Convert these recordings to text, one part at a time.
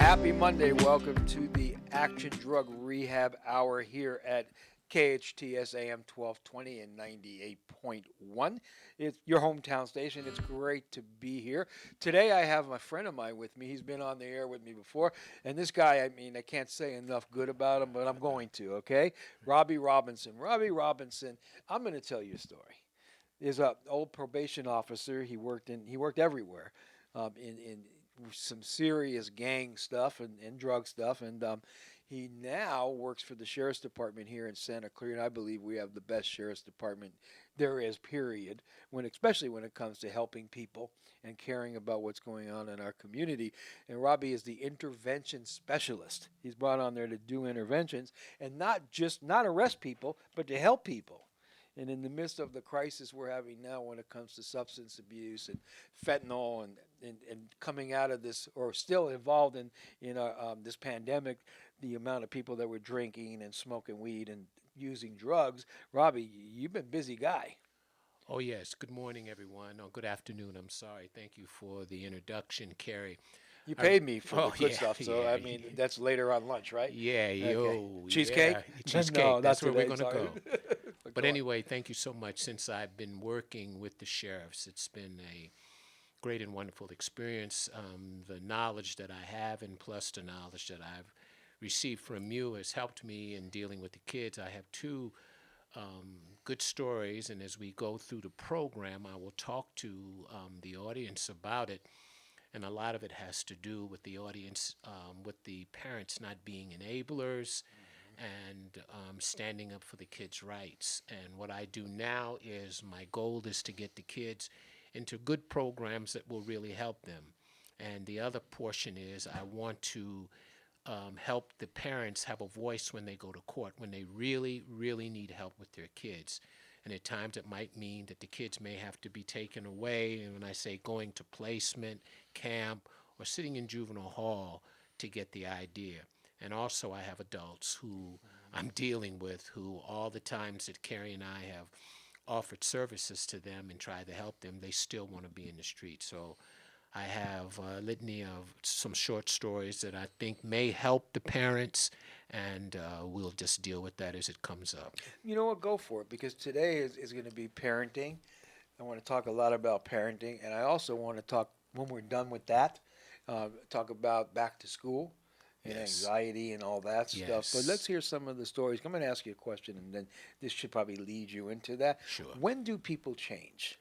Happy Monday. Welcome to the Action Drug Rehab Hour here at KHTS AM 1220 and 98.1. It's your hometown station. It's great to be here. Today I have a friend of mine with me. He's been on the air with me before. And this guy, I can't say enough good about him, but I'm going to, okay? Robby Robinson. Robby Robinson, I'm going to tell you a story. He's an old probation officer. He worked everywhere, in some serious gang stuff and drug stuff, and he now works for the sheriff's department here in Santa Clara. And I believe we have the best sheriff's department there is. Period. Especially when it comes to helping people and caring about what's going on in our community. And Robby is the intervention specialist. He's brought on there to do interventions and not arrest people, but to help people. And in the midst of the crisis we're having now when it comes to substance abuse and fentanyl and coming out of this, or still involved in this pandemic, the amount of people that were drinking and smoking weed and using drugs. Robby, you've been a busy guy. Oh, yes. Good morning, everyone. Good afternoon. I'm sorry. Thank you for the introduction, Cary. You paid me for the good yeah, stuff, so yeah. that's later on lunch, right? Yeah, Okay. yo. Cheesecake? Yeah, cheesecake. No, That's not where today, we're going to sorry. go. But Go on. anyway, thank you so much. Since I've been working with the sheriffs, it's been a great and wonderful experience. The knowledge that I have, and plus the knowledge that I've received from you, has helped me in dealing with the kids. I have two good stories, and as we go through the program, I will talk to the audience about it. And a lot of it has to do with the audience, with the parents not being enablers and standing up for the kids' rights. And what I do now is my goal is to get the kids into good programs that will really help them. And the other portion is I want to help the parents have a voice when they go to court, when they really, really need help with their kids. And at times it might mean that the kids may have to be taken away. And when I say going to placement, camp, or sitting in juvenile hall to get the idea. And also I have adults who I'm dealing with who all the times that Cary and I have offered services to them and tried to help them, they still want to be in the street. So I have a litany of some short stories that I think may help the parents, and we'll just deal with that as it comes up. You know what? Go for it, because today is going to be parenting. I want to talk a lot about parenting, and I also want to talk, when we're done with that, talk about back to school and Yes. anxiety and all that stuff. Yes. But let's hear some of the stories. I'm going to ask you a question, and then this should probably lead you into that. Sure. When do people change?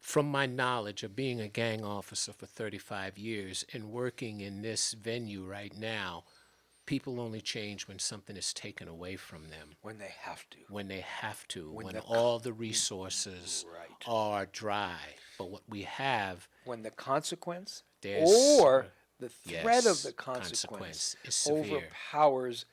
From my knowledge of being a gang officer for 35 years and working in this venue right now, people only change when something is taken away from them. When they have to. When they have to, When when the all the resources Right. are dry. But what we have, When the consequence there's or the threat of yes, the consequence is severe. overpowers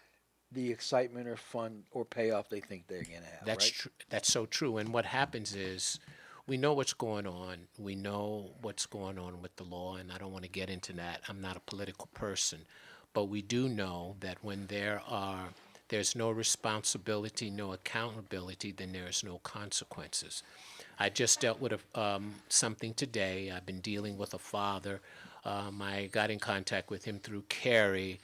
the excitement or fun or payoff they think they're going to have. That's right? true. That's so true. And what happens is, we know what's going on. We know what's going on with the law, and I don't want to get into that. I'm not a political person, but we do know that when there's no responsibility, no accountability, then there is no consequences. I just dealt with something today. I've been dealing with a father. I got in contact with him through Cary.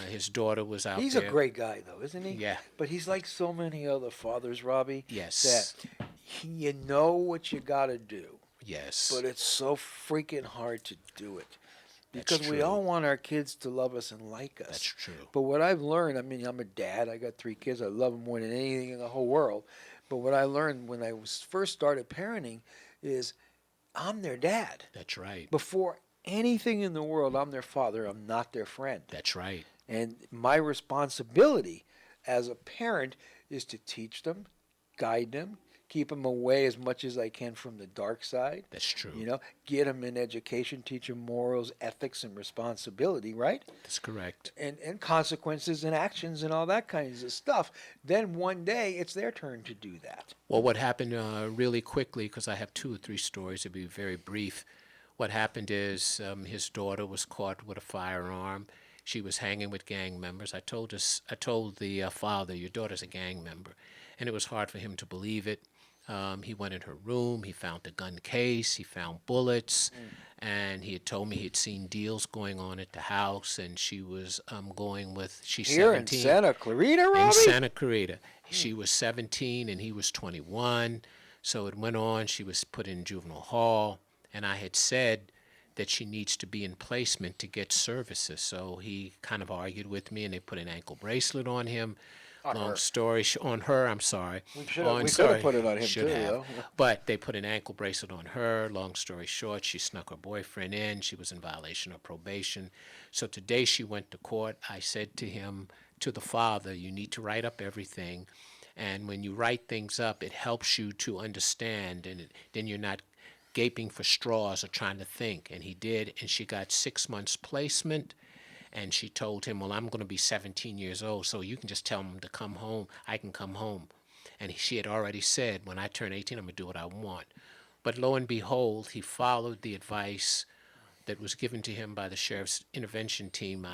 His daughter was out He's there. a great guy, though, isn't he? Yeah. But he's like so many other fathers, Robby. Yes. That you know what you got to do, Yes. but it's so freaking hard to do it. Because we true. all want our kids to love us and like us. That's true. But what I've learned, I'm a dad. I got 3 kids. I love them more than anything in the whole world. But what I learned when I first started parenting is I'm their dad. That's right. Before anything in the world, I'm their father. I'm not their friend. That's right. And my responsibility as a parent is to teach them, guide them, keep them away as much as I can from the dark side. That's true. Get them in education, teach them morals, ethics, and responsibility, right? That's correct. And consequences and actions and all that kinds of stuff. Then one day it's their turn to do that. Well, what happened really quickly, because I have 2 or 3 stories, to be very brief. What happened is his daughter was caught with a firearm. She was hanging with gang members. I told the father, your daughter's a gang member. And it was hard for him to believe it. He went in her room. He found the gun case. He found bullets. Mm. And he had told me he'd seen deals going on at the house, and she was going with, she's Here in 17 Santa Clarita, in Robby? Santa Clarita. She was 17 and he was 21. So it went on. She was put in juvenile hall, and I had said that she needs to be in placement to get services. So he kind of argued with me, and they put an ankle bracelet on him. On Long her. story on her, I'm sorry. We could On have sorry, put it on him should too, have. though. But they put an ankle bracelet on her. Long story short, she snuck her boyfriend in. She was in violation of probation. So today she went to court. I said to him, to the father, you need to write up everything. And when you write things up, it helps you to understand, and then you're not gaping for straws or trying to think. And he did, and she got 6 months placement. And she told him, well, I'm going to be 17 years old, so you can just tell him to come home. I can come home. And she had already said, when I turn 18, I'm going to do what I want. But lo and behold, he followed the advice that was given to him by the sheriff's intervention team,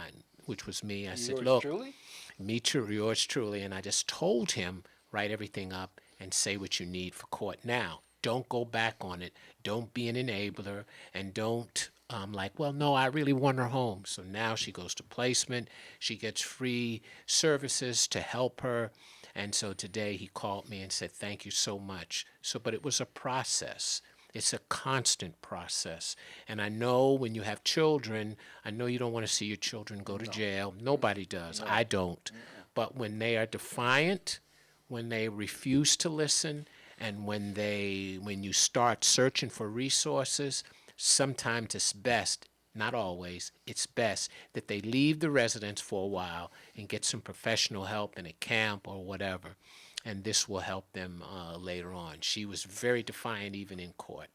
which was me. I said, Yours look, truly? me too, yours truly. And I just told him, write everything up and say what you need for court now. Don't go back on it. Don't be an enabler, and don't like, well, no, I really want her home. So now she goes to placement. She gets free services to help her. And so today he called me and said, thank you so much. So, but it was a process. It's a constant process. And I know when you have children, I know you don't want to see your children go to jail. Nobody does. I don't. But when they are defiant, when they refuse to listen, and when you start searching for resources, sometimes it's best, not always, it's best that they leave the residence for a while and get some professional help in a camp or whatever. And this will help them later on. She was very defiant even in court.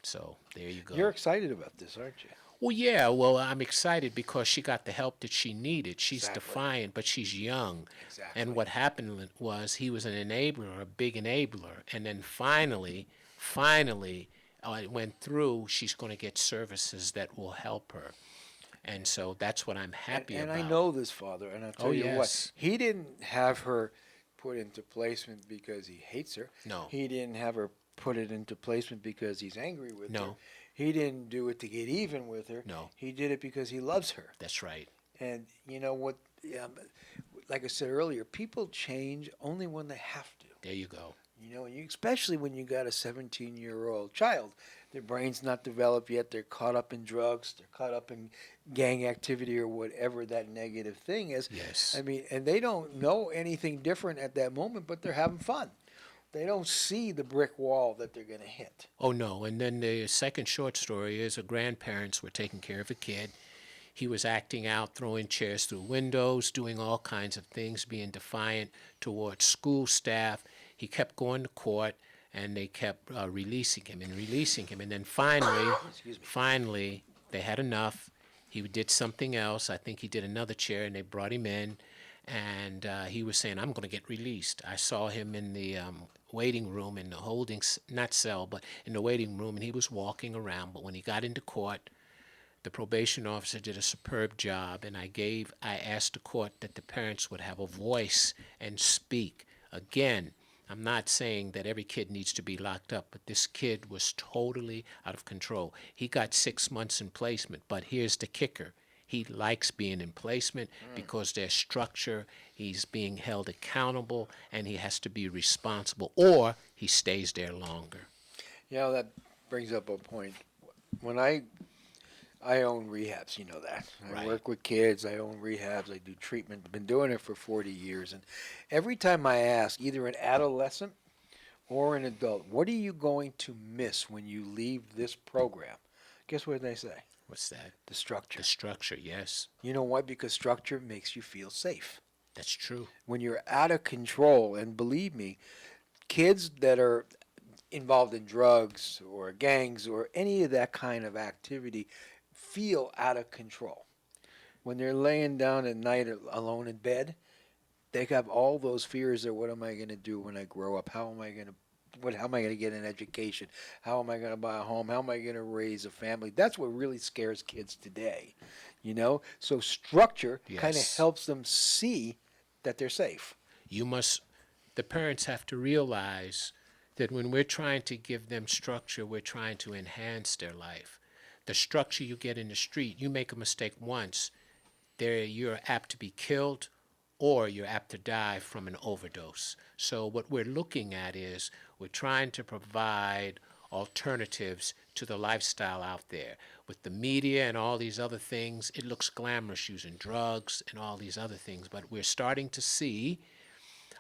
So there you go. You're excited about this, aren't you? Well, yeah, well, I'm excited because she got the help that she needed. She's Exactly. defiant, but she's young. Exactly. And what happened was he was an enabler, a big enabler. And then finally, it went through. She's going to get services that will help her. And so that's what I'm happy And about. I know this father, and I'll tell Oh, you what, yes. he didn't have her put into placement because he hates her. No. He didn't have her put it into placement because he's angry with her. No. He didn't do it to get even with her. No. He did it because he loves her. That's right. And you know what? Like I said earlier, people change only when they have to. There you go. You know, and especially when you got a 17-year-old child, their brain's not developed yet. They're caught up in drugs. They're caught up in gang activity or whatever that negative thing is. Yes. I mean, and they don't know anything different at that moment, but they're having fun. They don't see the brick wall that they're going to hit. Oh, no. And then the second short story is grandparents were taking care of a kid. He was acting out, throwing chairs through windows, doing all kinds of things, being defiant towards school staff. He kept going to court, and they kept releasing him. And then finally, they had enough. He did something else. I think he did another chair, and they brought him in. And he was saying, I'm going to get released. I saw him in the waiting room, in the holding, not cell, but in the waiting room, and he was walking around. But when he got into court, the probation officer did a superb job, and I asked the court that the parents would have a voice and speak. Again, I'm not saying that every kid needs to be locked up, but this kid was totally out of control. He got 6 months in placement, but here's the kicker. He likes being in placement because there's structure, he's being held accountable, and he has to be responsible, or he stays there longer. You know, that brings up a point. When I own rehabs, you know that. I Right. work with kids, I own rehabs, I do treatment. I've been doing it for 40 years. And every time I ask either an adolescent or an adult, what are you going to miss when you leave this program? Guess what they say? What's that? The structure. The structure, yes. You know why? Because structure makes you feel safe. That's true. When you're out of control, and believe me, kids that are involved in drugs or gangs or any of that kind of activity feel out of control. When they're laying down at night alone in bed, they have all those fears of what am I going to do when I grow up? How am I going to get an education? How am I going to buy a home? How am I going to raise a family? That's what really scares kids today, you know? So structure kind of Yes. helps them see that they're safe. The parents have to realize that when we're trying to give them structure, we're trying to enhance their life. The structure you get in the street, you make a mistake once, there you're apt to be killed or you're apt to die from an overdose. So what we're looking at is we're trying to provide alternatives to the lifestyle out there. With the media and all these other things, it looks glamorous using drugs and all these other things, but we're starting to see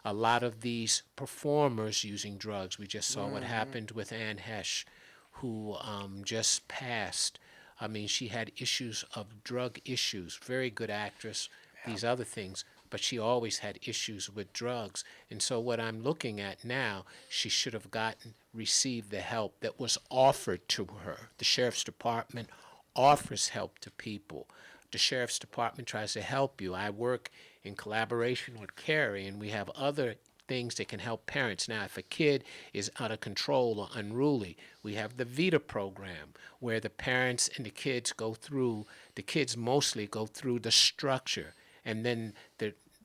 a lot of these performers using drugs. We just saw what happened with Anne Hesh, who just passed. I mean, she had issues of drug issues, very good actress, these other things, but she always had issues with drugs. And so what I'm looking at now, she should have received the help that was offered to her. The sheriff's department offers help to people. The sheriff's department tries to help you. I work in collaboration with Cary, and we have other things that can help parents. Now, if a kid is out of control or unruly, we have the VITA program where the parents and the kids mostly go through the structure, and then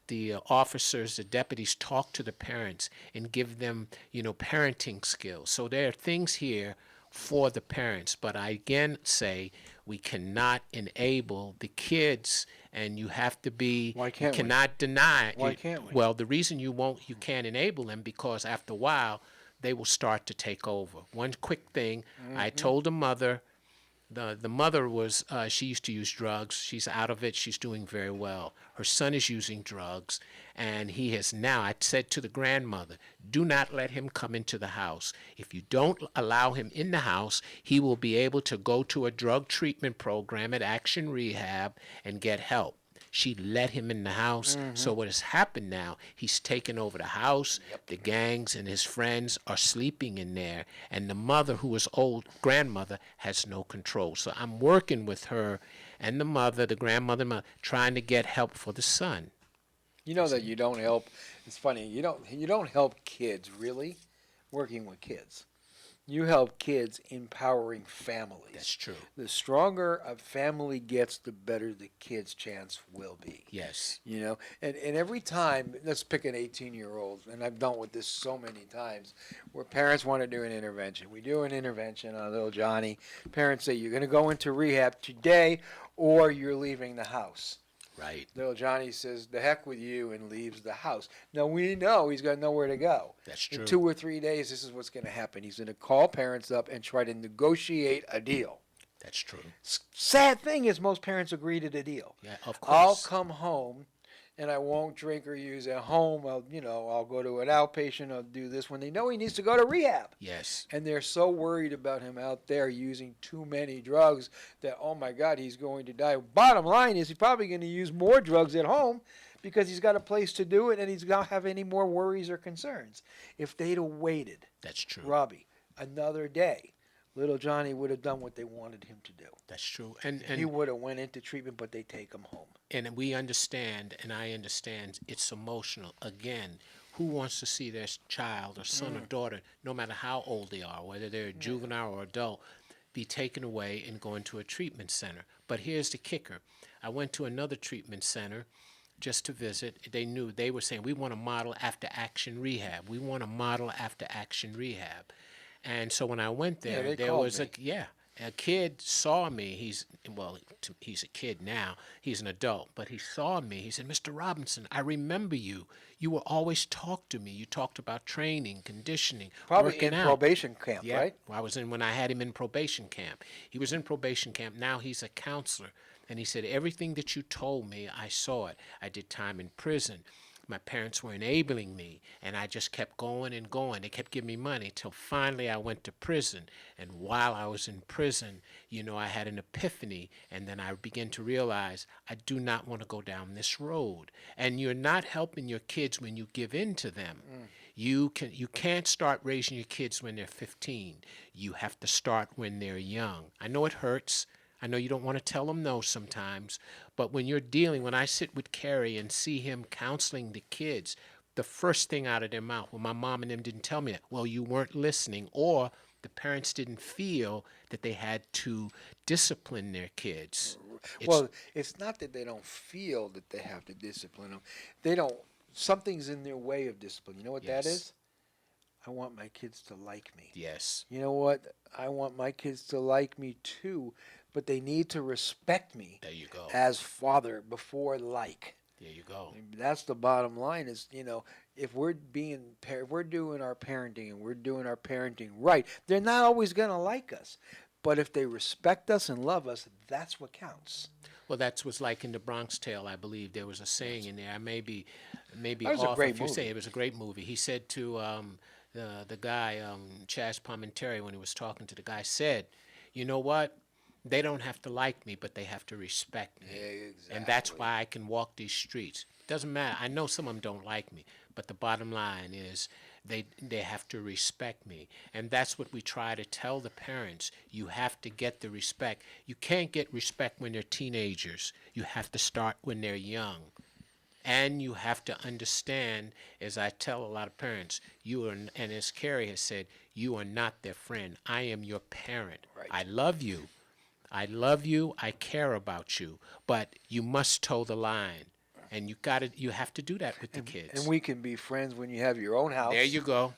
the officers, the deputies talk to the parents and give them, parenting skills. So there are things here for the parents, but I again say we cannot enable the kids, and you have to be. Why can't we? Cannot deny. Why can't we? Well, the reason you can't enable them because after a while they will start to take over. One quick thing, I told a mother. The mother was, she used to use drugs. She's out of it. She's doing very well. Her son is using drugs, and he has now, I said to the grandmother, do not let him come into the house. If you don't allow him in the house, he will be able to go to a drug treatment program at Action Rehab and get help. She let him in the house. So what has happened now, he's taken over the house. The gangs and his friends are sleeping in there. And the mother, who is old, grandmother, has no control. So I'm working with her and the mother, the grandmother, trying to get help for the son. You know that you don't help. It's funny. You don't help kids really working with kids. You help kids empowering families. That's true. The stronger a family gets, the better the kid's chance will be. Yes. And every time, let's pick an 18-year-old, and I've dealt with this so many times, where parents want to do an intervention. We do an intervention on little Johnny. Parents say, you're going to go into rehab today, or you're leaving the house. Right. Little Johnny says, the heck with you, and leaves the house. Now, we know he's got nowhere to go. That's true. In 2 or 3 days, this is what's going to happen. He's going to call parents up and try to negotiate a deal. That's true. Sad thing is most parents agree to the deal. Yeah, of course. I'll come home, and I won't drink or use at home. I'll go to an outpatient. I'll do this when they know he needs to go to rehab. Yes. And they're so worried about him out there using too many drugs that, oh my God, he's going to die. Bottom line is he's probably going to use more drugs at home because he's got a place to do it and he's not have any more worries or concerns. If they'd have waited, That's true. Robby, another day, little Johnny would have done what they wanted him to do. That's true. And He would have went into treatment, but they take him home. and we understand, and I understand, it's emotional. Again, who wants to see their child or son or daughter, no matter how old they are, whether they're a juvenile or adult, be taken away and go into a treatment center? But here's the kicker. I went to another treatment center just to visit. They were saying, we want to model after Action Rehab. We want to model after Action Rehab. And so when I went there, they there called was me. a kid saw me. He's a kid now. He's an adult, but he saw me. He said, Mr. Robinson, I remember you. You will always talk to me. You talked about training, conditioning, Probably working in out. probation camp, Yeah, right? when I had him in probation camp. He was in probation camp. Now he's a counselor. And he said, everything that you told me, I saw it. I did time in prison. My parents were enabling me, and I just kept going and going. They kept giving me money till finally I went to prison. And while I was in prison, I had an epiphany, and then I began to realize I do not want to go down this road. And you're not helping your kids when you give in to them. You can't start raising your kids when they're 15. You have to start when they're young. I know it hurts. I know you don't want to tell them no sometimes, but when I sit with Cary and see him counseling the kids, the first thing out of their mouth, well, my mom and them didn't tell me that. Well, you weren't listening, or the parents didn't feel that they had to discipline their kids. It's not that they don't feel that they have to discipline them. They don't. Something's in their way of discipline. You know what that Yes. is? I want my kids to like me. Yes. You know what? I want my kids to like me too, but they need to respect me There you go. as father before like. There you go. That's the bottom line is, if we're if we're doing our parenting and we're doing our parenting right, they're not always going to like us. But if they respect us and love us, that's what counts. Well, that's what's like in the Bronx Tale, I believe. There was a saying in there. I maybe That was a off great if you say movie. it was a great movie. He said to the guy, Chaz Palminteri, when he was talking to the guy, said, "You know what? They don't have to like me, but they have to respect me. Exactly. And that's why I can walk these streets. Doesn't matter. I know some of them don't like me, but the bottom line is they have to respect me. And that's what we try to tell the parents. You have to get the respect. You can't get respect when they're teenagers. You have to start when they're young. And you have to understand, as I tell a lot of parents, and as Cary has said, you are not their friend. I am your parent. Right. I love you. I care about you, but you must toe the line. And you have to do that with the kids. And we can be friends when you have your own house. There you go.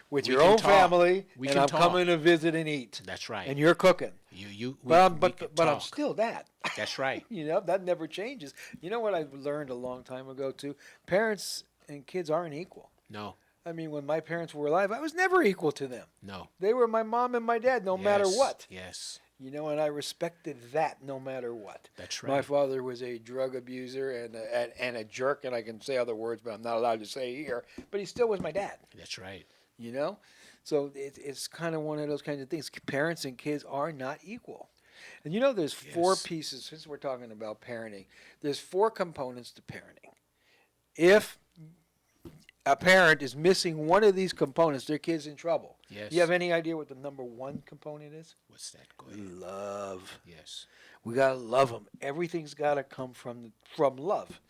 With We your can own talk. family, We and can I'm talk. coming to visit and eat. That's right. And you're cooking. We But can I'm talk. still that. That's right. That never changes. You know what I learned a long time ago too? Parents and kids aren't equal. No, I mean, when my parents were alive, I was never equal to them. no. They were my mom and my dad, no matter Yes, what. Yes, And I respected that no matter what. that's My right. father was a drug abuser and a jerk, and I can say other words, but I'm not allowed to say here. But he still was my dad. That's right. So it's kind of one of those kinds of things. Parents and kids are not equal. And there's four Yes. pieces, since we're talking about parenting, there's four components to parenting. If a parent is missing one of these components, their kid's in trouble. Yes. Do you have any idea what the number one component is? What's that? Go ahead. Love. Yes, We got to love them. Everything's got to come from love,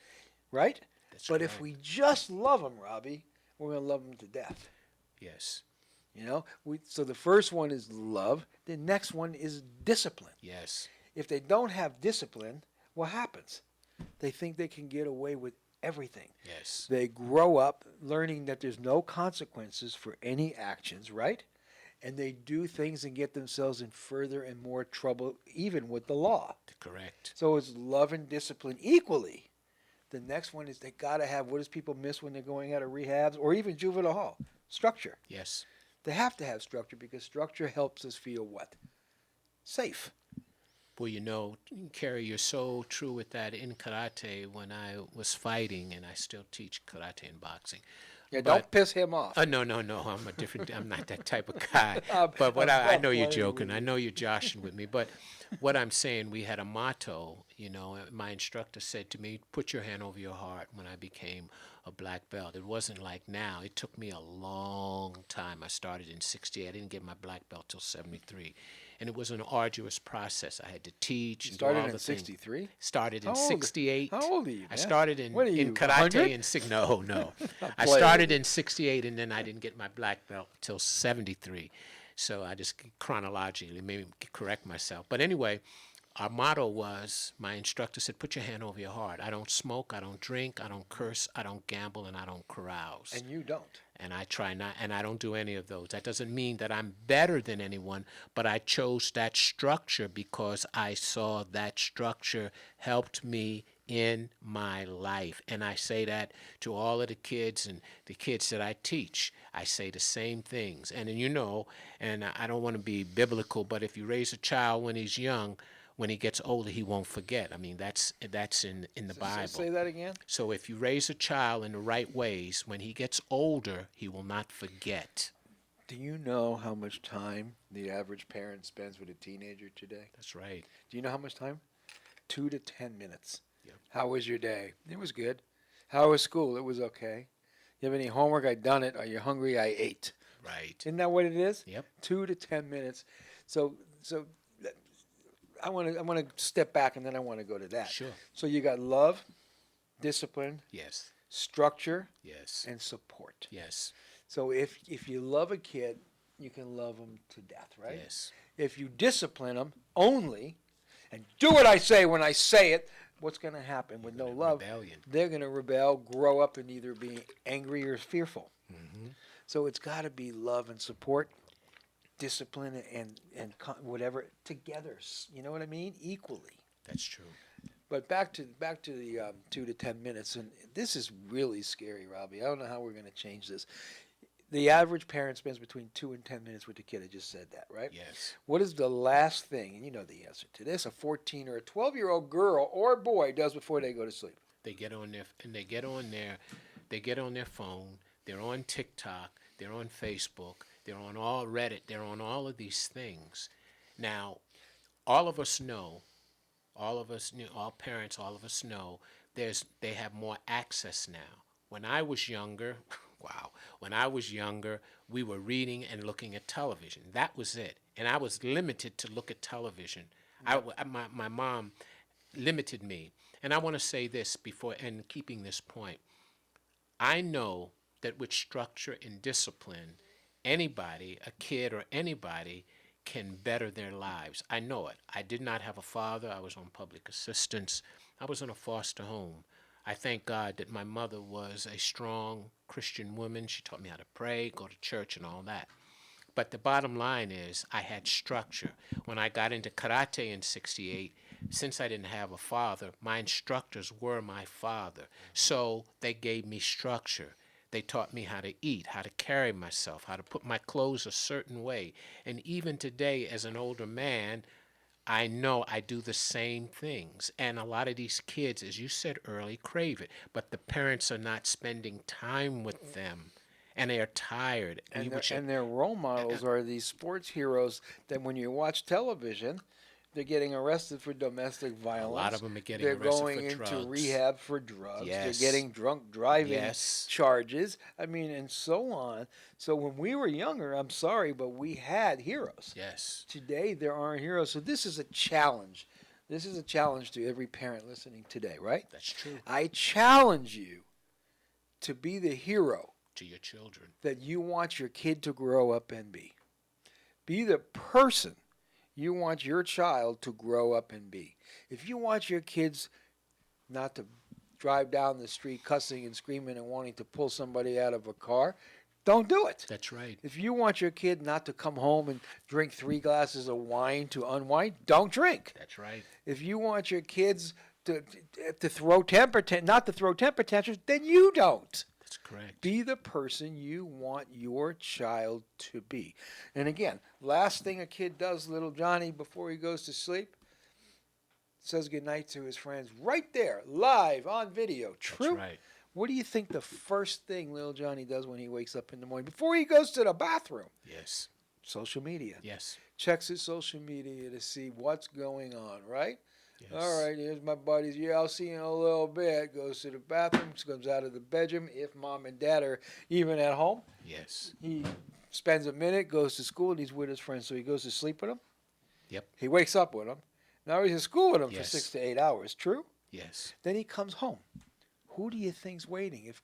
right? that's But correct. if we just love them, Robbie, we're going to love them to death. Yes, So the first one is love. The next one is discipline. yes, If they don't have discipline, what happens? They think they can get away with everything. yes, They grow up learning that there's no consequences for any actions, right? And they do things and get themselves in further and more trouble, even with the law. correct. So it's love and discipline equally. The next one is they got to have, what does people miss when they're going out of rehabs or even juvenile hall? Structure. Yes, They have to have structure because structure helps us feel what? Safe. well, Cary, you're so true with that. In karate, when I was fighting, and I still teach karate and boxing. Yeah, But- don't piss him off. No. I'm not that type of guy. I'm- But what I'm I know you're playing joking. with I know you're joshing with me. But what I'm saying, we had a motto. My instructor said to me, "Put your hand over your heart." When I became a black belt, it wasn't like now. It took me a long time. I started in '68. I didn't get my black belt till '73, and it was an arduous process. I had to teach. You and started do all in the things. '63? Started in How old- '68. How old are you, I man? started in, What are you, in karate 100? and no. I playing started with in '68, and then I didn't get my black belt till '73. So I just chronologically maybe correct myself. But anyway, our motto was, my instructor said, "Put your hand over your heart. I don't smoke, I don't drink, I don't curse, I don't gamble, and I don't carouse." And you don't. And I try not, and I don't do any of those. That doesn't mean that I'm better than anyone, but I chose that structure because I saw that structure helped me in my life. And I say that to all of the kids and the kids that I teach. I say the same things. And and I don't want to be biblical, but if you raise a child when he's young, when he gets older, he won't forget. I mean, that's in the Bible. Say that again. So if you raise a child in the right ways, when he gets older, he will not forget. Do you know how much time the average parent spends with a teenager today? That's right. Do you know how much time? 2 to 10 minutes. Yep. How was your day? It was good. How was school? It was okay. You have any homework? I done it. Are you hungry? I ate. Right. Isn't that what it is? Yep. 2 to 10 minutes. So I want to step back and then I want to go to that. Sure. So you got love, discipline, Yes. structure, Yes. and support. Yes. So if you love a kid, you can love them to death, right? Yes. If you discipline them only and do what I say when I say it, what's going to happen with no love? Rebellion. They're going to rebel, grow up, and either be angry or fearful. Mm-hmm. So it's got to be love and support, discipline and whatever together. You know what I mean? Equally. That's true. But back to the 2 to 10 minutes, and this is really scary, Robbie. I don't know how we're going to change this. The average parent spends between 2 and 10 minutes with the kid. I just said that, right? Yes. What is the last thing, and you know the answer to this, a 14 or a 12-year-old girl or boy does before they go to sleep? They get on their phone. They're on TikTok. They're on Facebook. They're on all Reddit. They're on all of these things. Now, all of us know, all parents, all of us know, they have more access now. When I was younger, when I was younger, we were reading and looking at television. That was it. And I was limited to look at television. My mom limited me. And I want to say this before, and keeping this point, I know that with structure and discipline, anybody, a kid or anybody, can better their lives. I know it. I did not have a father. I was on public assistance. I was in a foster home. I thank God that my mother was a strong Christian woman. She taught me how to pray, go to church, and all that. But the bottom line is I had structure. When I got into karate in '68, since I didn't have a father, my instructors were my father. So they gave me structure. They taught me how to eat, how to carry myself, how to put my clothes a certain way. And even today, as an older man, I know I do the same things. And a lot of these kids, as you said early, crave it. But the parents are not spending time with them. And they are tired. And their role models are these sports heroes that when you watch television, they're getting arrested for domestic violence. A lot of them are getting They're arrested going for drugs. into rehab for drugs. Yes. They're getting drunk driving Yes. charges. I mean, and so on. So when we were younger, I'm sorry, but we had heroes. Yes. Today, there aren't heroes. So this is a challenge. This is a challenge to every parent listening today, right? That's true. I challenge you to be the hero To your children. that you want your kid to grow up and be. Be the person you want your child to grow up and be. If you want your kids not to drive down the street cussing and screaming and wanting to pull somebody out of a car, don't do it. That's right. If you want your kid not to come home and drink 3 glasses of wine to unwind, don't drink. That's right. If you want your kids to throw not to throw temper tantrums, then you don't. That's correct. Be the person you want your child to be. And again, last thing a kid does, little Johnny, before he goes to sleep, says goodnight to his friends right there, live on video. True? That's right. What do you think the first thing little Johnny does when he wakes up in the morning before he goes to the bathroom? Yes. Social media. Yes. Checks his social media to see what's going on, right? Yes. All right, here's my buddies. Yeah, I'll see you in a little bit. Goes to the bathroom, comes out of the bedroom. If mom and dad are even at home, Yes. he spends a minute, goes to school, and he's with his friends. So he goes to sleep with them. Yep. He wakes up with them. Now he's in school with them for Yes. 6 to 8 hours. True? Yes. Then he comes home. Who do you think's waiting? If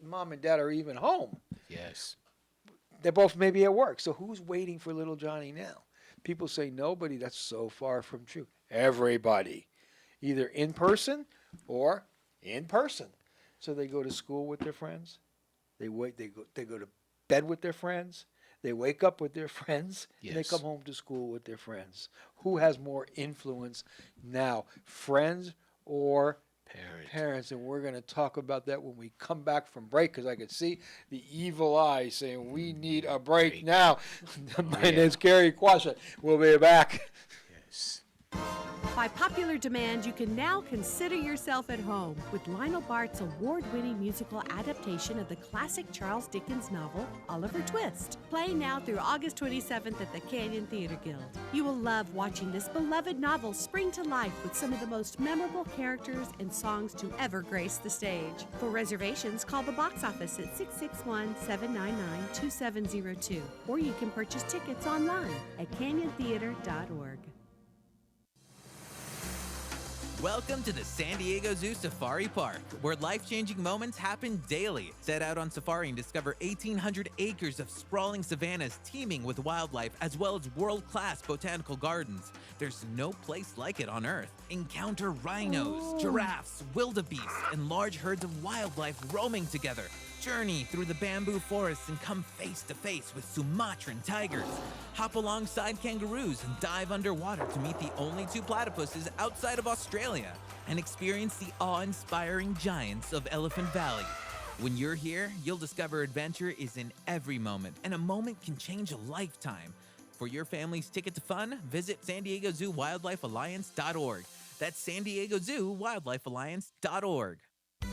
mom and dad are even home, Yes. they're both maybe at work. So who's waiting for little Johnny now? People say nobody. That's so far from true. Everybody, either in person or in person. So they go to school with their friends. They go to bed with their friends. They wake up with their friends. And they Yes. come home to school with their friends. Who has more influence now, friends or parents? And we're going to talk about that when we come back from break, because I can see the evil eye saying we need a break now. My name's Cary Quashen. We'll be back. Yes. By popular demand, you can now consider yourself at home with Lionel Bart's award-winning musical adaptation of the classic Charles Dickens novel, Oliver Twist. Playing now through August 27th at the Canyon Theater Guild. You will love watching this beloved novel spring to life with some of the most memorable characters and songs to ever grace the stage. For reservations, call the box office at 661-799-2702, or you can purchase tickets online at canyontheater.org. Welcome to the San Diego Zoo Safari Park, where life-changing moments happen daily. Set out on safari and discover 1,800 acres of sprawling savannas teeming with wildlife, as well as world-class botanical gardens. There's no place like it on Earth. Encounter rhinos, giraffes, wildebeest, and large herds of wildlife roaming together. Journey through the bamboo forests and come face to face with Sumatran tigers. Hop alongside kangaroos and dive underwater to meet the only two platypuses outside of Australia and experience the awe-inspiring giants of Elephant Valley. When you're here, you'll discover adventure is in every moment, and a moment can change a lifetime. For your family's ticket to fun, visit San Diego Zoo Wildlife Alliance.org. That's San Diego Zoo Wildlife Alliance.org.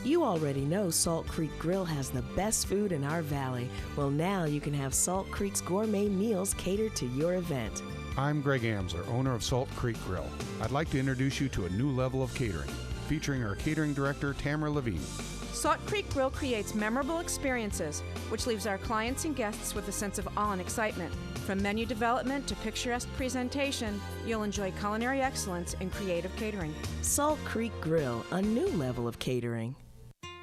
You already know Salt Creek Grill has the best food in our valley. Well, now you can have Salt Creek's gourmet meals catered to your event. I'm Greg Amsler, owner of Salt Creek Grill. I'd like to introduce you to a new level of catering, featuring our catering director, Tamara Levine. Salt Creek Grill creates memorable experiences, which leaves our clients and guests with a sense of awe and excitement. From menu development to picturesque presentation, you'll enjoy culinary excellence and creative catering. Salt Creek Grill, a new level of catering.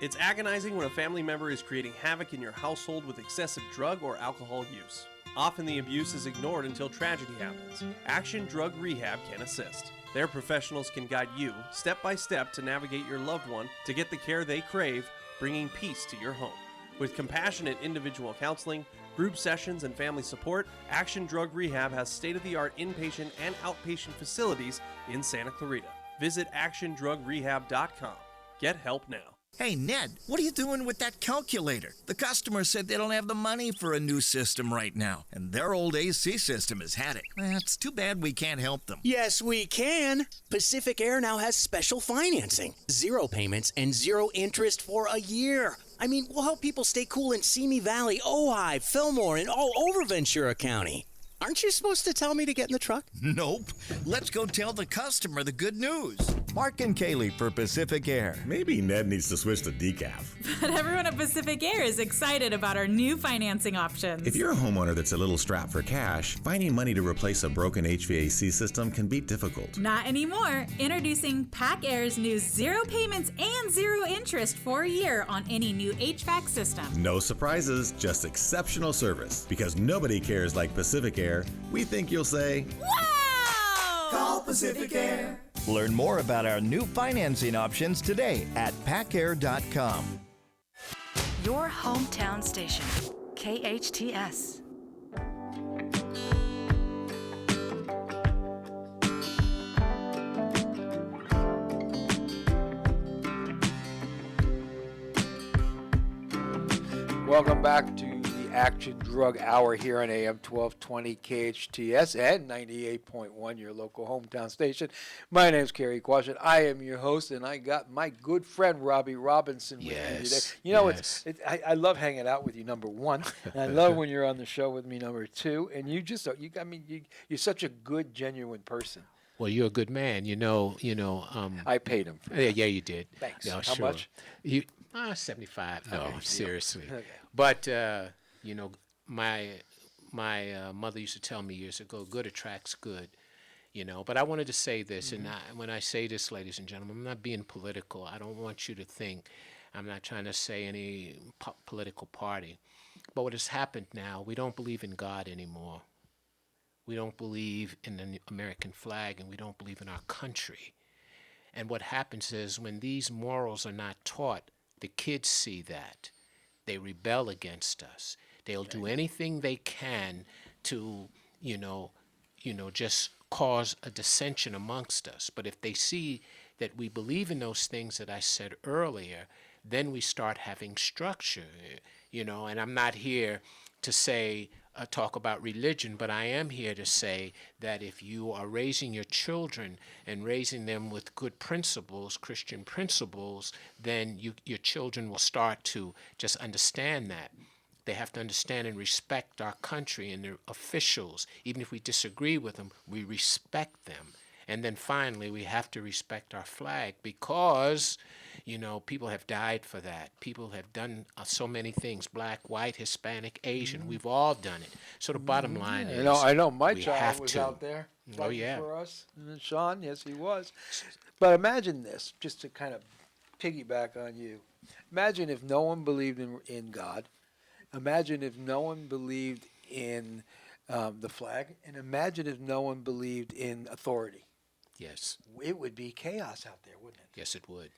It's agonizing when a family member is creating havoc in your household with excessive drug or alcohol use. Often the abuse is ignored until tragedy happens. Action Drug Rehab can assist. Their professionals can guide you step by step to navigate your loved one to get the care they crave, bringing peace to your home. With compassionate individual counseling, group sessions, and family support, Action Drug Rehab has state-of-the-art inpatient and outpatient facilities in Santa Clarita. Visit actiondrugrehab.com. Get help now. Hey, Ned, what are you doing with that calculator? The customer said they don't have the money for a new system right now, and their old AC system has had it. It's too bad we can't help them. Yes, we can. Pacific Air now has special financing. 0 payments and 0 interest for a year. I mean, we'll help people stay cool in Simi Valley, Ojai, Fillmore, and all over Ventura County. Aren't you supposed to tell me to get in the truck? Nope. Let's go tell the customer the good news. Mark and Kaylee for Pacific Air. Maybe Ned needs to switch to decaf. But everyone at Pacific Air is excited about our new financing options. If you're a homeowner that's a little strapped for cash, finding money to replace a broken HVAC system can be difficult. Not anymore. Introducing Pac Air's new 0 payments and 0 interest for a year on any new HVAC system. No surprises, just exceptional service. Because nobody cares like Pacific Air, we think you'll say, "Wow!" Call Pacific Air. Learn more about our new financing options today at pacair.com. Your hometown station, KHTS. Welcome back to the Action Drug Hour here on AM 1220 KHTS and 98.1, your local hometown station. My name's Cary Quashen. I am your host, and I got my good friend Robby Robinson with me today. You know, I love hanging out with you, number one, and I love when you're on the show with me, number two. And you're such a good, genuine person. Well, you're a good man. I paid him. Yeah, you did. Thanks. No, How sure. much? 75. No, Okay, seriously. Okay. But my mother used to tell me years ago, good attracts good. But I wanted to say this, and when I say this, ladies and gentlemen, I'm not being political. I don't want you to think I'm not trying to say any political party. But what has happened now, we don't believe in God anymore. We don't believe in the American flag, and we don't believe in our country. And what happens is when these morals are not taught, the kids see that. They rebel against us. They'll do anything they can to, just cause a dissension amongst us. But if they see that we believe in those things that I said earlier, then we start having structure, and I'm not here to say, talk about religion, but I am here to say that if you are raising your children and raising them with good principles, Christian principles, then your children will start to just understand that. They have to understand and respect our country and their officials. Even if we disagree with them, we respect them. And then finally, we have to respect our flag because, people have died for that. People have done so many things, black, white, Hispanic, Asian. We've all done it. So the bottom line is, I know my child was out there fighting for us. And Sean, yes, he was. But imagine this, just to kind of piggyback on you. Imagine if no one believed in God. Imagine if no one believed in the flag, and imagine if no one believed in authority. Yes. It would be chaos out there, wouldn't it? Yes, it would.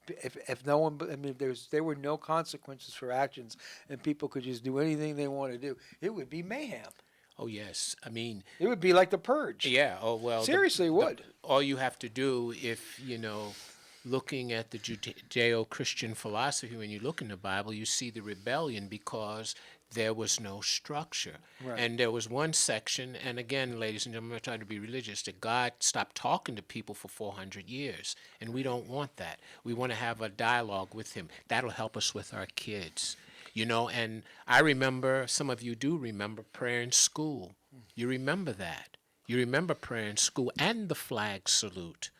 If no one, I mean, if there were no consequences for actions, and people could just do anything they want to do, it would be mayhem. Oh, yes. I mean, it would be like the Purge. Yeah. Oh, well. Seriously, it would. All you have to do, if, looking at the Judeo-Christian philosophy, when you look in the Bible, you see the rebellion because there was no structure. Right. And there was one section, and again, ladies and gentlemen, I'm not trying to be religious, that God stopped talking to people for 400 years. And we don't want that. We want to have a dialogue with him. That'll help us with our kids. And I remember, some of you do remember prayer in school. You remember that. You remember prayer in school and the flag salute.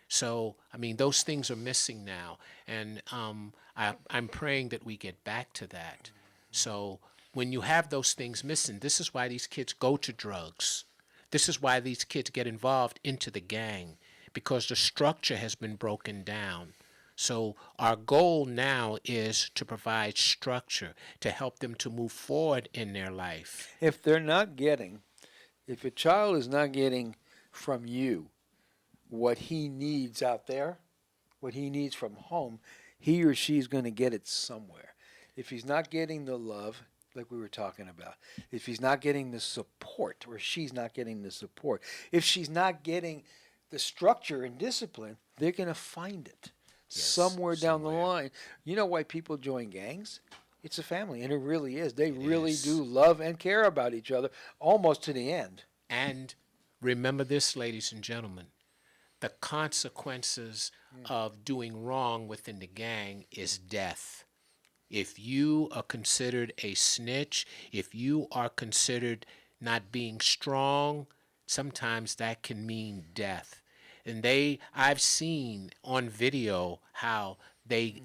So, I mean, those things are missing now. And I'm praying that we get back to that. So when you have those things missing, this is why these kids go to drugs. This is why these kids get involved into the gang, because the structure has been broken down. So our goal now is to provide structure to help them to move forward in their life. If a child is not getting from you what he needs out there, what he needs from home, he or she is going to get it somewhere. If he's not getting the love, like we were talking about, if he's not getting the support, or she's not getting the support, if she's not getting the structure and discipline, they're going to find it. Yes, somewhere down the line. You know why people join gangs? It's a family, and it really is. They really do love and care about each other almost to the end. And remember this, ladies and gentlemen, the consequences of doing wrong within the gang is death. If you are considered a snitch, if you are considered not being strong, sometimes that can mean death. And I've seen on video how they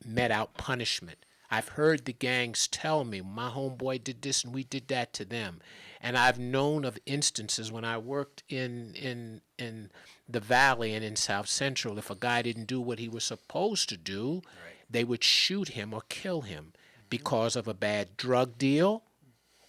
met out punishment. I've heard the gangs tell me, my homeboy did this and we did that to them. And I've known of instances when I worked in the Valley and in South Central, if a guy didn't do what he was supposed to do, they would shoot him or kill him because of a bad drug deal.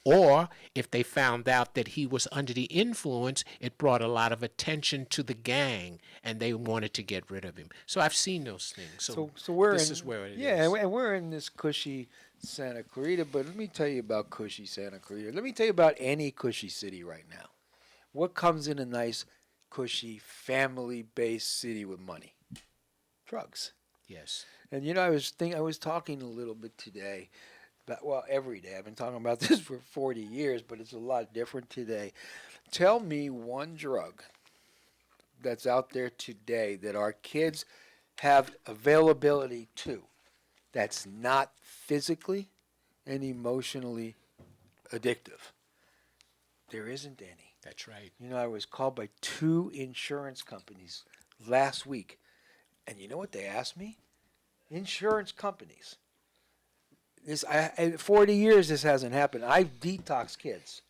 Or if they found out that he was under the influence, it brought a lot of attention to the gang, and they wanted to get rid of him. So I've seen those things. So this is where it is. Yeah, and we're in this cushy Santa Clarita, but let me tell you about cushy Santa Clarita. Let me tell you about any cushy city right now. What comes in a nice, cushy, family-based city with money? Drugs. Yes. And I was talking a little bit today. Every day. I've been talking about this for 40 years, but it's a lot different today. Tell me one drug that's out there today that our kids have availability to that's not physically and emotionally addictive. There isn't any. That's right. I was called by 2 insurance companies last week, and you know what they asked me? Insurance companies. 40 years this hasn't happened. I've detoxed kids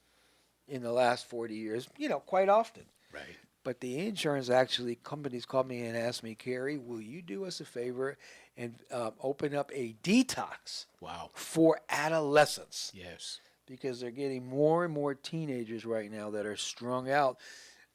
in the last 40 years, quite often. Right. But the insurance companies called me and asked me, Cary, will you do us a favor and open up a detox for adolescents? Yes. Because they're getting more and more teenagers right now that are strung out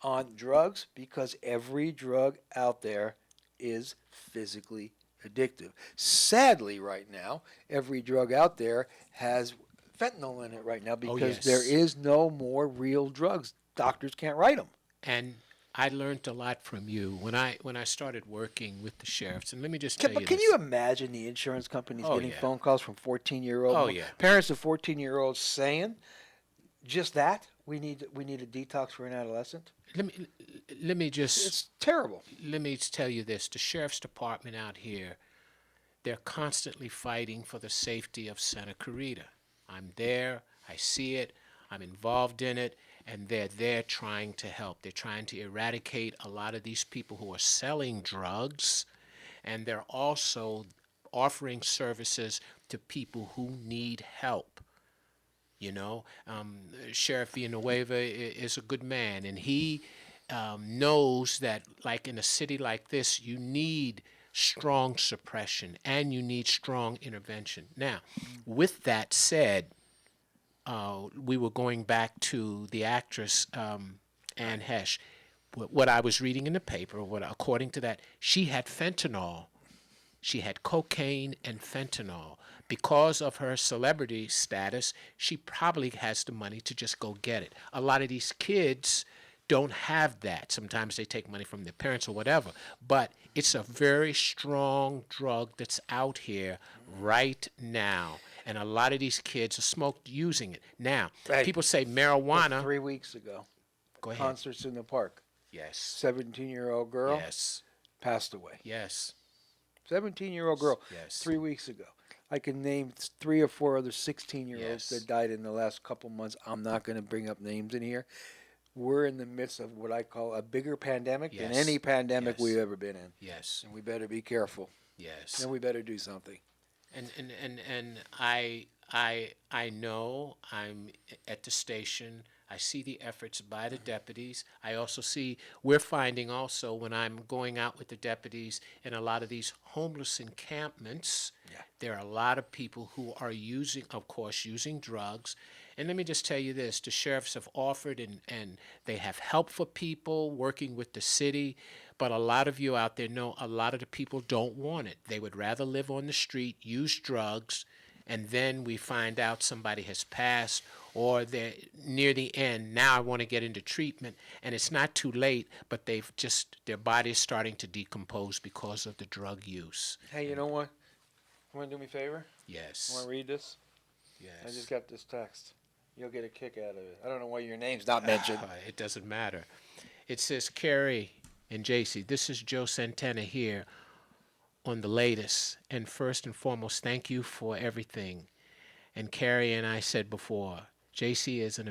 on drugs, because every drug out there is physically addictive. Sadly, right now, every drug out there has fentanyl in it right now, because there is no more real drugs. Doctors can't write them. And I learned a lot from you when I started working with the sheriffs. And let me just tell you this. Can you imagine the insurance companies getting phone calls from 14-year-old parents of 14-year-olds saying just that? We need a detox for an adolescent? Let me just... It's terrible. Let me tell you this. The sheriff's department out here, they're constantly fighting for the safety of Santa Clarita. I'm there. I see it. I'm involved in it. And they're there trying to help. They're trying to eradicate a lot of these people who are selling drugs. And they're also offering services to people who need help. Sheriff Villanueva is a good man, and he knows that, like in a city like this, you need strong suppression and you need strong intervention. Now, with that said, we were going back to the actress Anne Hesh. What I was reading in the paper, according to that, she had fentanyl. She had cocaine and fentanyl. Because of her celebrity status, she probably has the money to just go get it. A lot of these kids don't have that. Sometimes they take money from their parents or whatever. But it's a very strong drug that's out here right now. And a lot of these kids are using it. Now, people say marijuana. 3 weeks ago. Go ahead. Concerts in the park. Yes. 17-year-old girl. Yes. Passed away. Yes. 17-year-old girl. Yes. 3 weeks ago. I can name 3 or 4 other 16-year-olds that died in the last couple months. I'm not going to bring up names in here. We're in the midst of what I call a bigger pandemic than any pandemic we've ever been in. Yes. And we better be careful. Yes. And we better do something. And I know I'm at the station. I see the efforts by the deputies. I also see, we're finding also when I'm going out with the deputies in a lot of these homeless encampments, there are a lot of people who are using drugs. And let me just tell you this, the sheriffs have offered and they have help for people working with the city. But a lot of you out there know a lot of the people don't want it. They would rather live on the street, use drugs, and then we find out somebody has passed or they're near the end. Now I want to get into treatment, and it's not too late, but their body is starting to decompose because of the drug use. Hey, you know what? You want to do me a favor? Yes. You want to read this? Yes. I just got this text. You'll get a kick out of it. I don't know why your name's not mentioned. It doesn't matter. It says, Cary and JC, this is Joe Santana here on the latest. And first and foremost, thank you for everything. And Cary and I said before, JC is an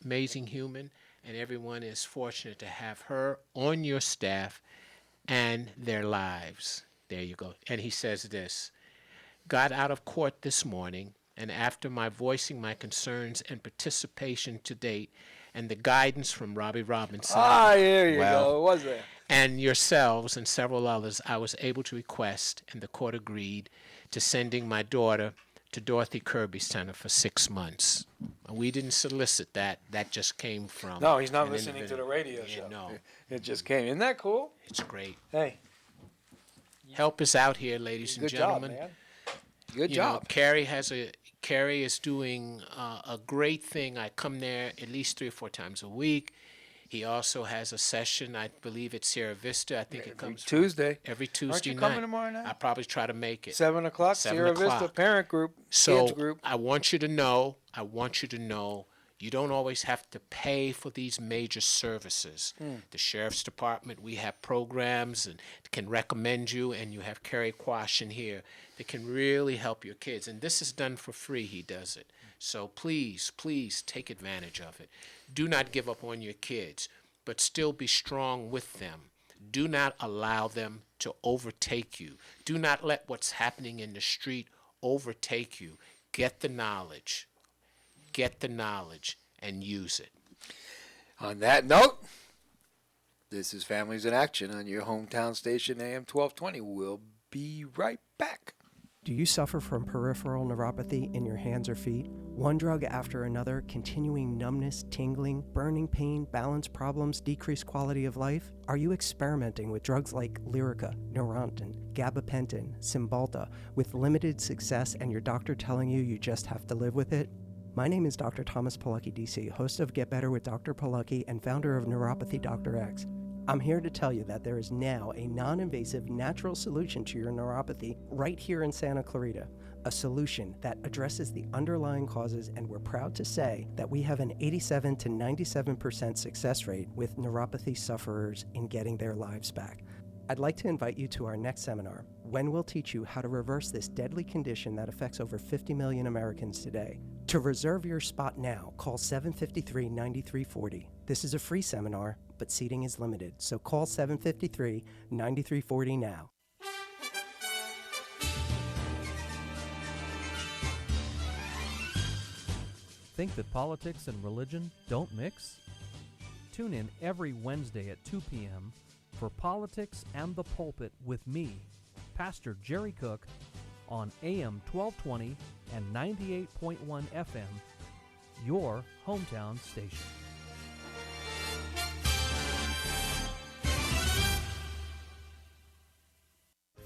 amazing human, and everyone is fortunate to have her on your staff and their lives. There you go. And he says this, got out of court this morning, and after my voicing my concerns and participation to date, and the guidance from Robby Robinson. Here you go. It was there. And yourselves and several others, I was able to request, and the court agreed, to sending my daughter to Dorothy Kirby's Center for 6 months. We didn't solicit that. That just came from. No, he's not listening to the radio show. No. It just came. Isn't that cool? It's great. Hey. Help us out here, ladies and gentlemen. Good job, man. Good job. Cary is doing a great thing. I come there at least 3 or 4 times a week. He also has a session. I believe at Sierra Vista. I think it comes Tuesday. Every Tuesday night. Aren't you coming tomorrow night? I probably try to make it. 7 o'clock. 7 Sierra o'clock. Vista parent group. So kids group. I want you to know. You don't always have to pay for these major services. The Sheriff's Department, we have programs and can recommend you, and you have Cary Quashen here that can really help your kids. And this is done for free. He does it. So please, please take advantage of it. Do not give up on your kids, but still be strong with them. Do not allow them to overtake you. Do not let what's happening in the street overtake you. Get the knowledge. Get the knowledge and use it. On that note, this is Families in Action on your hometown station, AM 1220. We'll be right back. Do you suffer from peripheral neuropathy in your hands or feet? One drug after another, continuing numbness, tingling, burning pain, balance problems, decreased quality of life? Are you experimenting with drugs like Lyrica, Neurontin, gabapentin, Cymbalta with limited success and your doctor telling you just have to live with it? My name is Dr. Thomas Pilecki, DC, host of Get Better with Dr. Pilecki and founder of Neuropathy Dr. X. I'm here to tell you that there is now a non-invasive natural solution to your neuropathy right here in Santa Clarita, a solution that addresses the underlying causes, and we're proud to say that we have an 87 to 97% success rate with neuropathy sufferers in getting their lives back. I'd like to invite you to our next seminar, when we'll teach you how to reverse this deadly condition that affects over 50 million Americans today. To reserve your spot now, call 753-9340. This is a free seminar, but seating is limited, so call 753-9340 now. Think that politics and religion don't mix? Tune in every Wednesday at 2 p.m. for Politics and the Pulpit with me, Pastor Jerry Cook, on AM 1220 and 98.1 FM, your hometown station.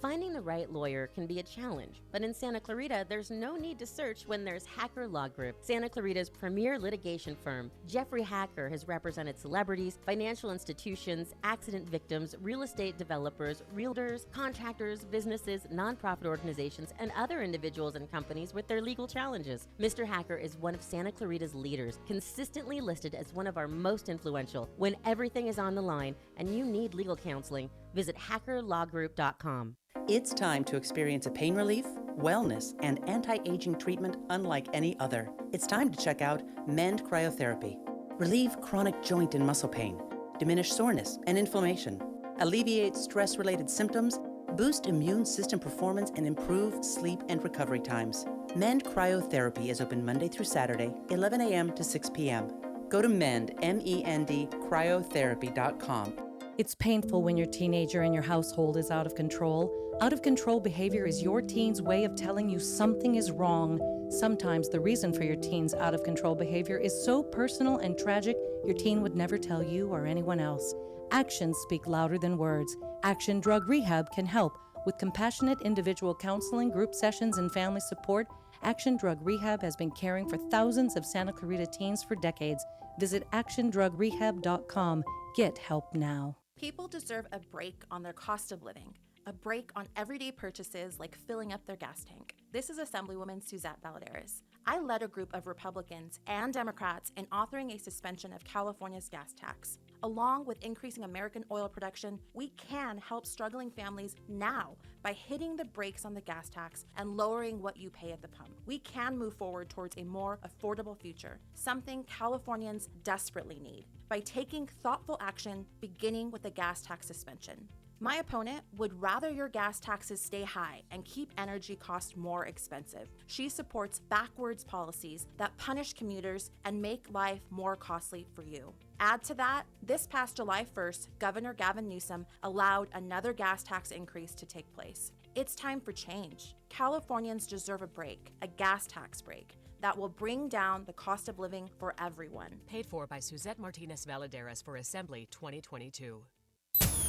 Finding the right lawyer can be a challenge, but in Santa Clarita, there's no need to search when there's Hacker Law Group, Santa Clarita's premier litigation firm. Jeffrey Hacker has represented celebrities, financial institutions, accident victims, real estate developers, realtors, contractors, businesses, nonprofit organizations, and other individuals and companies with their legal challenges. Mr. Hacker is one of Santa Clarita's leaders, consistently listed as one of our most influential. When everything is on the line and you need legal counseling, visit hackerlawgroup.com. It's time to experience a pain relief, wellness, and anti-aging treatment unlike any other. It's time to check out Mend Cryotherapy. Relieve chronic joint and muscle pain, diminish soreness and inflammation, alleviate stress-related symptoms, boost immune system performance, and improve sleep and recovery times. Mend Cryotherapy is open Monday through Saturday, 11 a.m. to 6 p.m. Go to Mend, M-E-N-D, cryotherapy.com. It's painful when your teenager in your household is out of control. Out of control behavior is your teen's way of telling you something is wrong. Sometimes the reason for your teen's out of control behavior is so personal and tragic, your teen would never tell you or anyone else. Actions speak louder than words. Action Drug Rehab can help. With compassionate individual counseling, group sessions, and family support, Action Drug Rehab has been caring for thousands of Santa Clarita teens for decades. Visit actiondrugrehab.com. Get help now. People deserve a break on their cost of living, a break on everyday purchases like filling up their gas tank. This is Assemblywoman Suzette Valladares. I led a group of Republicans and Democrats in authoring a suspension of California's gas tax. Along with increasing American oil production, we can help struggling families now by hitting the brakes on the gas tax and lowering what you pay at the pump. We can move forward towards a more affordable future, something Californians desperately need, by taking thoughtful action beginning with the gas tax suspension. My opponent would rather your gas taxes stay high and keep energy costs more expensive. She supports backwards policies that punish commuters and make life more costly for you. Add to that, this past July 1st, Governor Gavin Newsom allowed another gas tax increase to take place. It's time for change. Californians deserve a break, a gas tax break, that will bring down the cost of living for everyone. Paid for by Suzette Martinez Valladares for Assembly 2022.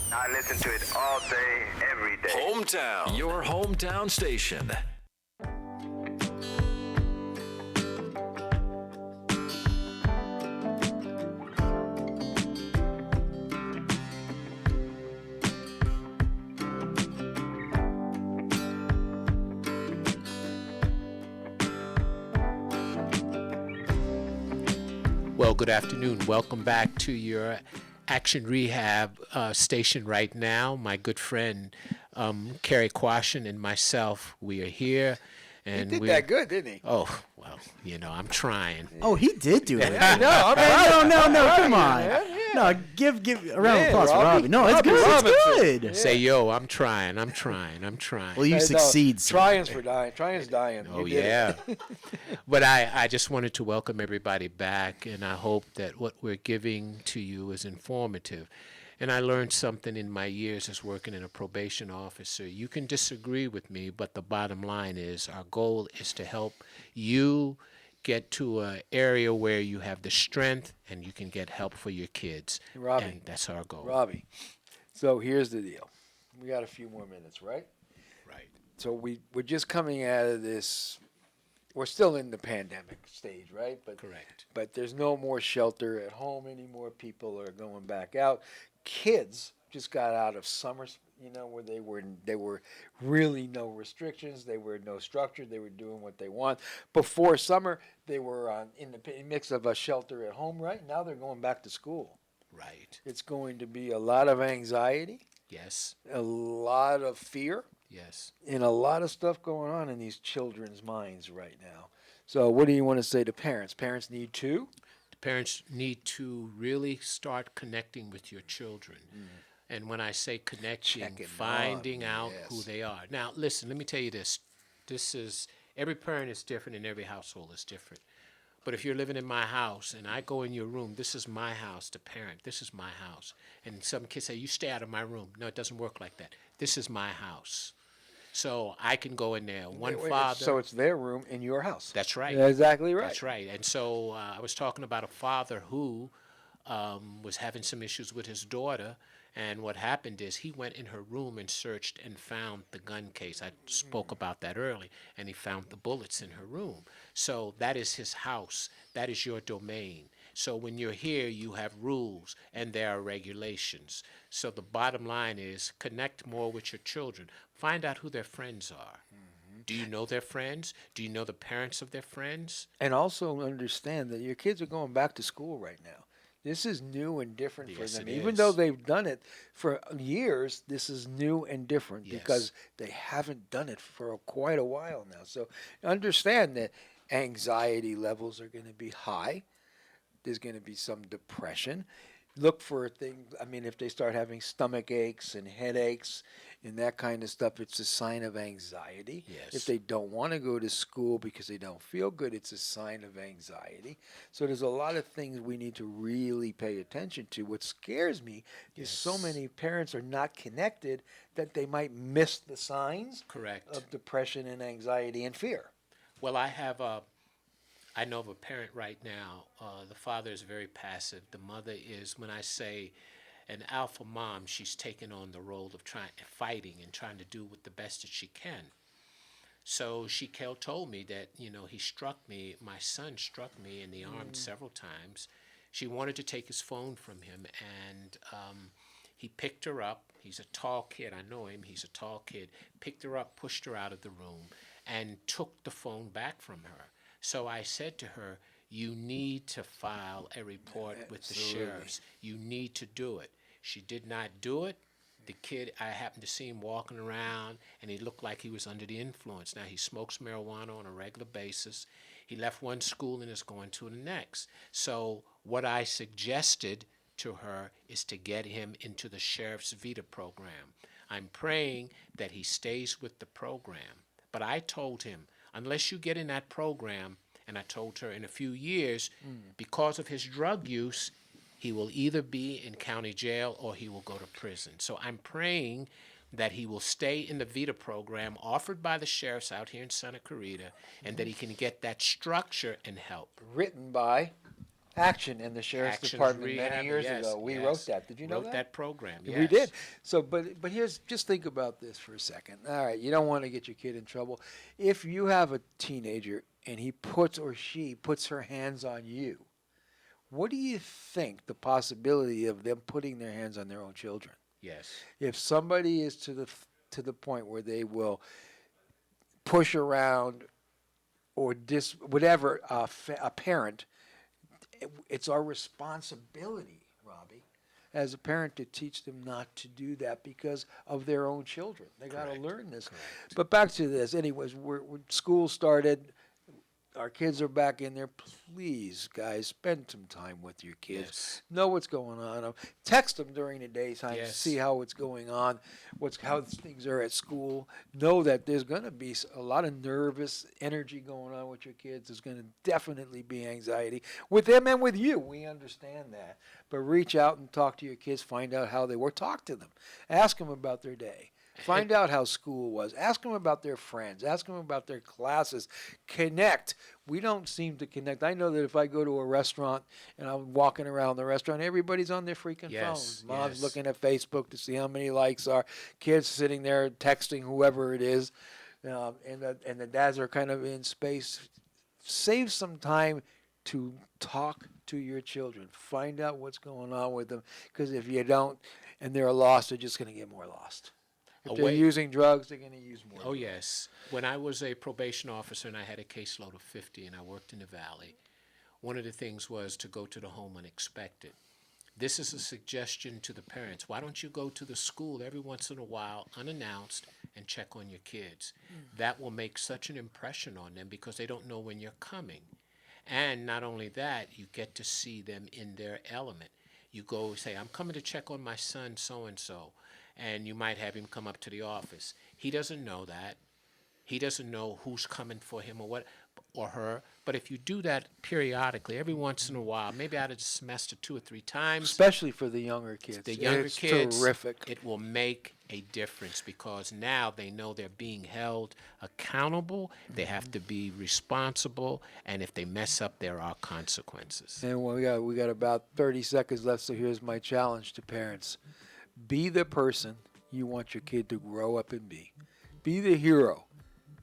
I listen to it all day, every day. Hometown, your hometown station. Well, good afternoon. Welcome back to your Action Rehab station right now. My good friend Cary Quashen and myself, we are here. And he did that good, didn't he? Oh, well, you know, I'm trying. Oh, he did do it. Yeah, no, come on. Yeah. No, give a round of applause for Robby. No, it's good. Robinson. It's good. Yeah. Say, yo, I'm trying. Well, you succeed, sir. Trying's for dying. Trying's dying. Oh, yeah. But I just wanted to welcome everybody back, and I hope that what we're giving to you is informative. And I learned something in my years as working in a probation officer. You can disagree with me, but the bottom line is our goal is to help you get to an area where you have the strength and you can get help for your kids. Robby, and that's our goal. Robby, so here's the deal. We got a few more minutes, right? Right. So we're just coming out of this. We're still in the pandemic stage, right? But correct. But there's no more shelter at home anymore. People are going back out. Kids just got out of summer, where they were really no restrictions. They were no structure. They were doing what they want. Before summer, they were in the mix of a shelter at home. Right now, they're going back to school. Right. It's going to be a lot of anxiety. Yes. A lot of fear. Yes. And a lot of stuff going on in these children's minds right now. So what do you want to say to parents? Parents need to? Parents need to really start connecting with your children. And when I say connecting, finding out who they are. Now, listen, let me tell you this. Every parent is different and every household is different. But if you're living in my house and I go in your room, this is my house to parent. This is my house. And some kids say, you stay out of my room. No, it doesn't work like that. This is my house. So I can go in there. One Wait, father. so it's their room in your house. That's right. Yeah, exactly right. That's right. And so I was talking about a father who was having some issues with his daughter. And what happened is he went in her room and searched and found the gun case. I spoke about that early. And he found the bullets in her room. So that is his house. That is your domain. So when you're here, you have rules and there are regulations. So the bottom line is connect more with your children. Find out who their friends are. Do you know their friends? Do you know the parents of their friends? And also understand that your kids are going back to school right now. This is new and different for them. Even though they've done it for years, this is new and different because they haven't done it for quite a while now. So understand that anxiety levels are going to be high. There's going to be some depression. Look for things. I mean, if they start having stomach aches and headaches and that kind of stuff, it's a sign of anxiety. Yes. If they don't want to go to school because they don't feel good, it's a sign of anxiety. So there's a lot of things we need to really pay attention to. What scares me is so many parents are not connected that they might miss the signs of depression and anxiety and fear. Well, I know of a parent right now. The father is very passive. The mother is, when I say an alpha mom, she's taken on the role of fighting and trying to do with the best that she can. So she told me that, he struck me, my son struck me in the arm several times. She wanted to take his phone from him, and he picked her up. He's a tall kid. I know him. He's a tall kid. Picked her up, pushed her out of the room, and took the phone back from her. So I said to her, you need to file a report with the sheriffs. You need to do it. She did not do it. The kid, I happened to see him walking around, and he looked like he was under the influence. Now, he smokes marijuana on a regular basis. He left one school and is going to the next. So what I suggested to her is to get him into the sheriff's VITA program. I'm praying that he stays with the program. But I told him, unless you get in that program, and I told her in a few years, because of his drug use, he will either be in county jail or he will go to prison. So I'm praying that he will stay in the VITA program offered by the sheriffs out here in Santa Clarita, and that he can get that structure and help. Written by Action in the Sheriff's Action Department Rehab, many years yes, ago. We yes. wrote that. Did you know Wrote that? that program, We yes. did. So, but here's, just think about this for a second. All right, you don't want to get your kid in trouble. If you have a teenager and he puts or she puts her hands on you, what do you think the possibility of them putting their hands on their own children? Yes. If somebody is to the point where they will push around or whatever a parent, it's our responsibility, Robby, as a parent to teach them not to do that because of their own children. They got to learn this. Correct. But back to this. Anyways, when school started, our kids are back in there. Please, guys, spend some time with your kids. Yes. Know what's going on. Text them during the daytime. Yes. See how it's going on. How things are at school. Know that there's going to be a lot of nervous energy going on with your kids. There's going to definitely be anxiety with them and with you. We understand that. But reach out and talk to your kids. Find out how they were. Talk to them. Ask them about their day. Find out how school was. Ask them about their friends. Ask them about their classes. Connect. We don't seem to connect. I know that if I go to a restaurant and I'm walking around the restaurant, everybody's on their freaking phones. Mom's looking at Facebook to see how many likes are. Kids sitting there texting whoever it is. And the dads are kind of in space. Save some time to talk to your children. Find out what's going on with them. Because if you don't and they're lost, they're just going to get more lost. If they're using drugs, they're going to use more. Oh, yes. When I was a probation officer and I had a caseload of 50 and I worked in the Valley, one of the things was to go to the home unexpected. This is a suggestion to the parents. Why don't you go to the school every once in a while, unannounced, and check on your kids? That will make such an impression on them because they don't know when you're coming. And not only that, you get to see them in their element. You go say, I'm coming to check on my son so-and-so. And you might have him come up to the office. He doesn't know that. He doesn't know who's coming for him or her. But if you do that periodically, every once in a while, maybe out of the semester 2 or 3 times. Especially for the younger kids. The younger it's kids. Terrific. It will make a difference, because now they know they're being held accountable. They have to be responsible, and if they mess up, there are consequences. And we got about 30 seconds left, so here's my challenge to parents. Be the person you want your kid to grow up and be. Be the hero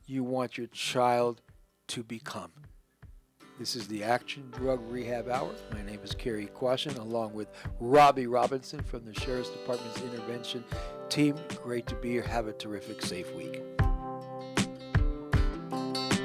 you want your child to become. This is the Action Drug Rehab Hour. My name is Cary Quashen, along with Robby Robinson from the Sheriff's Department's intervention team. Great to be here. Have a terrific, safe week.